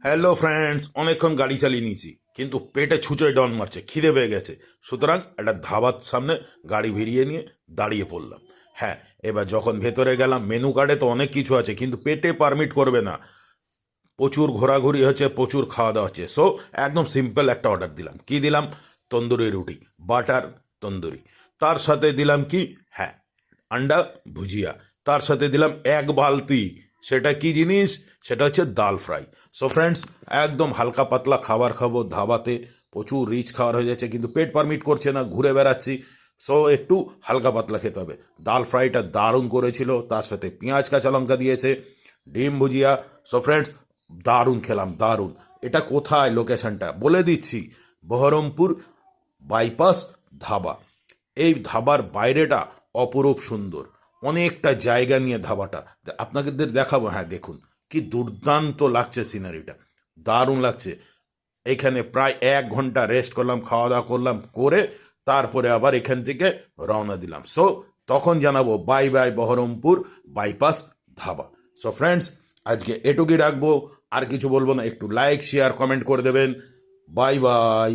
Hello friends, অনেকক্ষণ গাড়ি চালিয়ে নিয়েছি কিন্তু পেটে ছুঁচোয় ডন মারছে, খিদে পেয়ে গেছে। সুতরাং একটা ধাবার সামনে গাড়ি ভিড়িয়ে নিয়ে দাঁড়িয়ে পড়লাম। হ্যাঁ, এবার যখন ভেতরে গেলাম, মেনু কার্ডে তো অনেক কিছু আছে কিন্তু পেটে পারমিট করবে না। প্রচুর ঘোরাঘুরি হচ্ছে, প্রচুর খাওয়া দাওয়া হচ্ছে। সো একদম সিম্পল একটা অর্ডার দিলাম। কি দিলাম? তন্দুরি রুটি, বাটার তন্দুরি। তার সাথে দিলাম কি? হ্যাঁ, আন্ডা ভুজিয়া। তার সাথে দিলাম এক বালতি, সেটা কি জিনিস? সেটা হচ্ছে ডাল ফ্রাই। সো ফ্রেন্ডস, একদম হালকা পাতলা খাবার খাবো ধাবাতে। প্রচুর রিচ খাবার হয়ে যাচ্ছে কিন্তু পেট পারমিট করছে না, ঘুরে বেড়াচ্ছি। সো একটু হালকা পাতলা খেতে হবে। ডাল ফ্রাইটা দারুণ করেছিল, তার সাথে পেঁয়াজ কাঁচা লঙ্কা দিয়েছে, ডিম ভুজিয়া। সো ফ্রেন্ডস, দারুণ খেলাম, দারুণ। এটা কোথায় লোকেশনটা বলে দিচ্ছি, বহরমপুর বাইপাস ধাবা। এই ধাবার বাইরেটা অপরূপ সুন্দর, অনেকটা জায়গা নিয়ে ধাবাটা। আপনাদের দেখাবো। হ্যাঁ, দেখুন কি দুর্দান্ত লাগছে সিনারিটা, দারুণ লাগছে। এখানে প্রায় 1 ঘন্টা রেস্ট করলাম, খাওয়া দাওয়া করলাম, করে তারপরে আবার এখান থেকে রওনা দিলাম। সো তখন জানাবো bye bye Baharampur bypass dhaba. So friends, আজকে এটুকুই রাখবো, আর কিছু বলবো না। একটু লাইক শেয়ার কমেন্ট করে দেবেন। Bye bye.